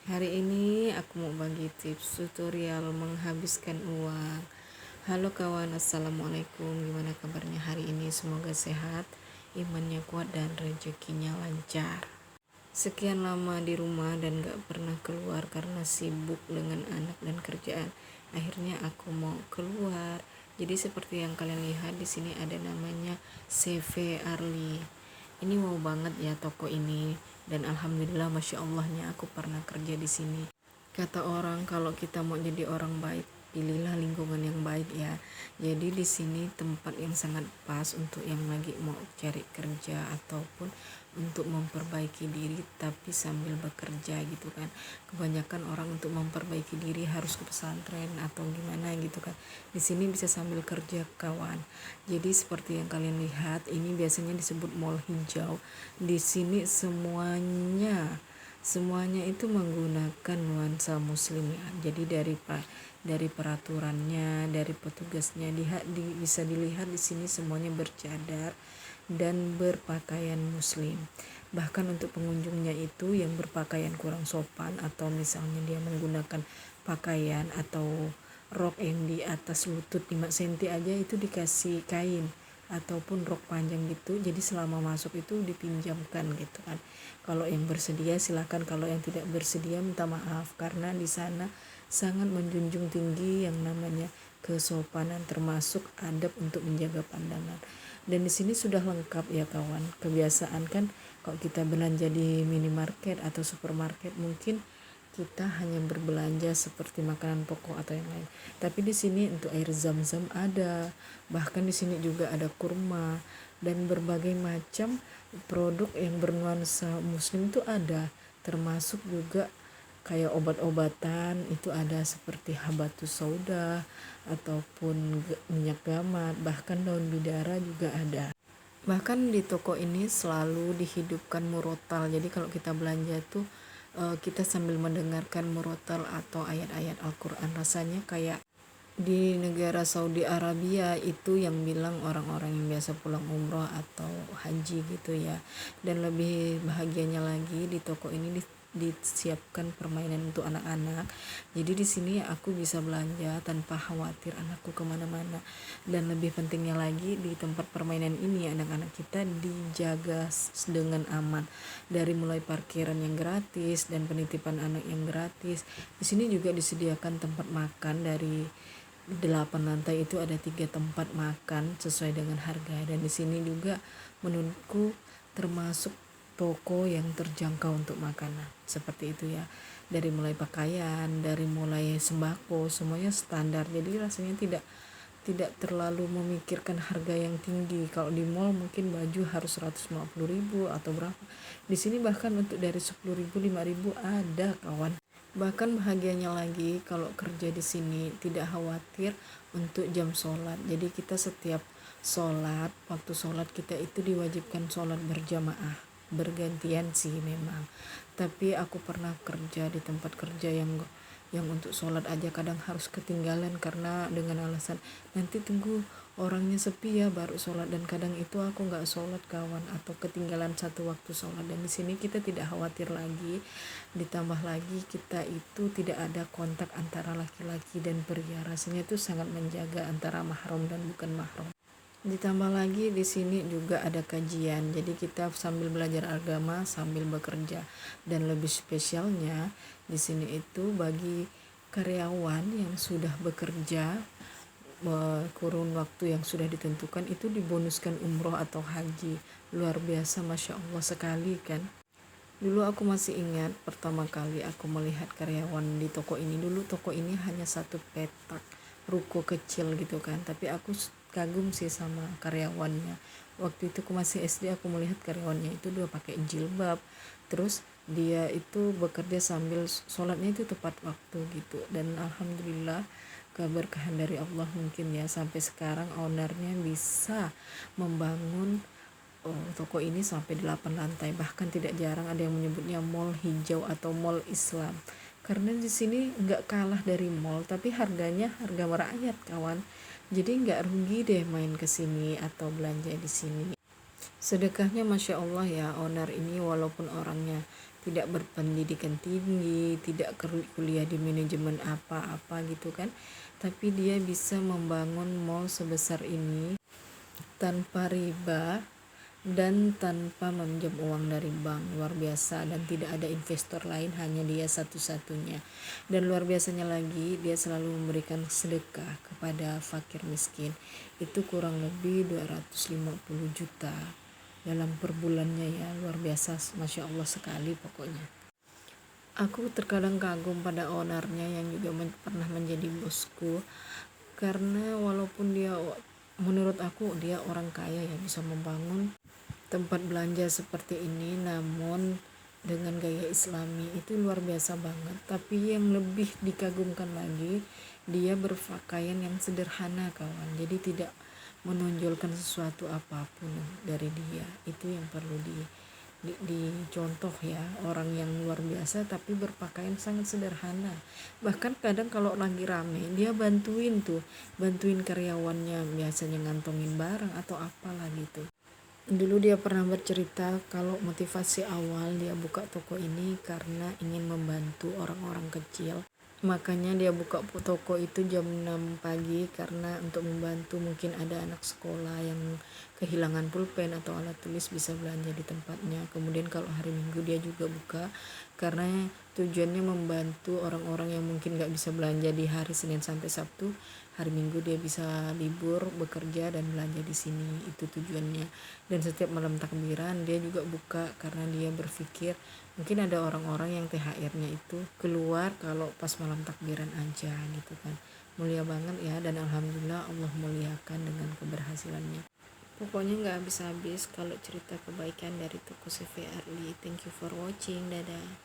Hari ini aku mau bagi tips tutorial menghabiskan uang. Halo kawan, assalamualaikum. Gimana kabarnya hari ini? Semoga sehat, imannya kuat dan rezekinya lancar. Sekian lama di rumah dan gak pernah keluar karena sibuk dengan anak dan kerjaan. Akhirnya aku mau keluar. Jadi seperti yang kalian lihat di sini ada namanya CV Arli. Ini wow banget ya toko ini, dan alhamdulillah masya Allahnya aku pernah kerja di sini. Kata orang kalau kita mau jadi orang baik, pilihlah lingkungan yang baik ya. Jadi di sini tempat yang sangat pas untuk yang lagi mau cari kerja ataupun untuk memperbaiki diri tapi sambil bekerja gitu kan. Kebanyakan orang untuk memperbaiki diri harus ke pesantren atau gimana gitu kan. Di sini bisa sambil kerja kawan. Jadi seperti yang kalian lihat, ini biasanya disebut mall hijau. Di sini semuanya itu menggunakan nuansa muslim ya. Jadi dari peraturannya, dari petugasnya bisa dilihat di sini semuanya bercadar dan berpakaian muslim. Bahkan untuk pengunjungnya itu yang berpakaian kurang sopan atau misalnya dia menggunakan pakaian atau rok yang di atas lutut 5 cm aja itu dikasih kain ataupun rok panjang gitu, jadi selama masuk itu dipinjamkan gitu kan. Kalau yang bersedia silakan, kalau yang tidak bersedia minta maaf, karena di sana sangat menjunjung tinggi yang namanya kesopanan termasuk adab untuk menjaga pandangan. Dan di sini sudah lengkap ya kawan. Kebiasaan kan kalau kita belanja di minimarket atau supermarket mungkin kita hanya berbelanja seperti makanan pokok atau yang lain. Tapi di sini untuk air zam-zam ada, bahkan di sini juga ada kurma dan berbagai macam produk yang bernuansa muslim itu ada, termasuk juga kayak obat-obatan itu ada seperti habatus sauda ataupun minyak gamat, bahkan daun bidara juga ada. Bahkan di toko ini selalu dihidupkan murotal. Jadi kalau kita belanja tuh kita sambil mendengarkan murotal atau ayat-ayat Al-Quran. Rasanya kayak di negara Saudi Arabia itu yang bilang orang-orang yang biasa pulang umroh atau haji gitu ya. Dan lebih bahagianya lagi di toko ini disiapkan permainan untuk anak-anak. Jadi di sini aku bisa belanja tanpa khawatir anakku kemana-mana. Dan lebih pentingnya lagi di tempat permainan ini anak-anak kita dijaga dengan aman. Dari mulai parkiran yang gratis dan penitipan anak yang gratis. Di sini juga disediakan tempat makan. Dari 8 lantai itu ada 3 tempat makan sesuai dengan harga, dan di sini juga menurutku termasuk toko yang terjangkau untuk makanan seperti itu ya. Dari mulai pakaian, dari mulai sembako, semuanya standar. Jadi rasanya tidak terlalu memikirkan harga yang tinggi. Kalau di mall mungkin baju harus 150.000 atau berapa. Di sini bahkan untuk dari 10.000, 5.000 ada kawan. Bahkan bahagianya lagi kalau kerja di sini tidak khawatir untuk jam sholat. Jadi kita setiap sholat, waktu sholat kita itu diwajibkan sholat berjamaah, bergantian sih memang. Tapi aku pernah kerja di tempat kerja yang untuk sholat aja kadang harus ketinggalan karena dengan alasan nanti tunggu orangnya sepi ya baru sholat, dan kadang itu aku nggak sholat kawan atau ketinggalan satu waktu sholat. Dan di sini kita tidak khawatir lagi, ditambah lagi kita itu tidak ada kontak antara laki-laki dan pria. Rasanya itu sangat menjaga antara mahram dan bukan mahram. Ditambah lagi di sini juga ada kajian, jadi kita sambil belajar agama sambil bekerja. Dan lebih spesialnya di sini itu bagi karyawan yang sudah bekerja kurun waktu yang sudah ditentukan itu dibonuskan umroh atau haji. Luar biasa, masya Allah sekali kan. Dulu aku masih ingat pertama kali aku melihat karyawan di toko ini. Dulu toko ini hanya satu petak ruko kecil gitu kan, tapi aku kagum sih sama karyawannya. Waktu itu aku masih SD, aku melihat karyawannya itu dia pakai jilbab, terus dia itu bekerja sambil sholatnya itu tepat waktu gitu. Dan alhamdulillah keberkahan dari Allah mungkin ya, sampai sekarang ownernya bisa membangun toko ini sampai 8 lantai. Bahkan tidak jarang ada yang menyebutnya mall hijau atau mall Islam, karena di sini nggak kalah dari mall tapi harganya harga merakyat kawan. Jadi nggak rugi deh main ke sini atau belanja di sini. Sedekahnya masya Allah ya owner ini, walaupun orangnya tidak berpendidikan tinggi, tidak kuliah di manajemen apa-apa gitu kan, tapi dia bisa membangun mall sebesar ini tanpa riba dan tanpa meminjam uang dari bank. Luar biasa, dan tidak ada investor lain, hanya dia satu-satunya. Dan luar biasanya lagi, dia selalu memberikan sedekah kepada fakir miskin. Itu kurang lebih 250 juta dalam per bulannya ya. Luar biasa, Masya Allah sekali pokoknya. Aku terkadang kagum pada ownernya yang juga pernah menjadi bosku, karena walaupun dia, menurut aku dia orang kaya ya, bisa membangun tempat belanja seperti ini, namun dengan gaya islami, itu luar biasa banget. Tapi yang lebih dikagumkan lagi, dia berpakaian yang sederhana kawan, jadi tidak menonjolkan sesuatu apapun dari dia. Itu yang perlu dicontoh ya, orang yang luar biasa tapi berpakaian sangat sederhana. Bahkan kadang kalau lagi rame, dia bantuin karyawannya, biasanya ngantongin barang atau apalah gitu. Dulu dia pernah bercerita kalau motivasi awal dia buka toko ini karena ingin membantu orang-orang kecil. Makanya dia buka toko itu jam 6 pagi karena untuk membantu, mungkin ada anak sekolah yang kehilangan pulpen atau alat tulis, bisa belanja di tempatnya. Kemudian kalau hari Minggu dia juga buka karena tujuannya membantu orang-orang yang mungkin gak bisa belanja di hari Senin sampai Sabtu. Hari Minggu dia bisa libur bekerja dan belanja di sini, itu tujuannya. Dan setiap malam takbiran dia juga buka karena dia berpikir mungkin ada orang-orang yang THR-nya itu keluar kalau pas malam takbiran aja gitu kan. Mulia banget ya, dan alhamdulillah Allah muliakan dengan keberhasilannya. Pokoknya gak habis-habis kalau cerita kebaikan dari toko CV Early. Thank you for watching, dadah.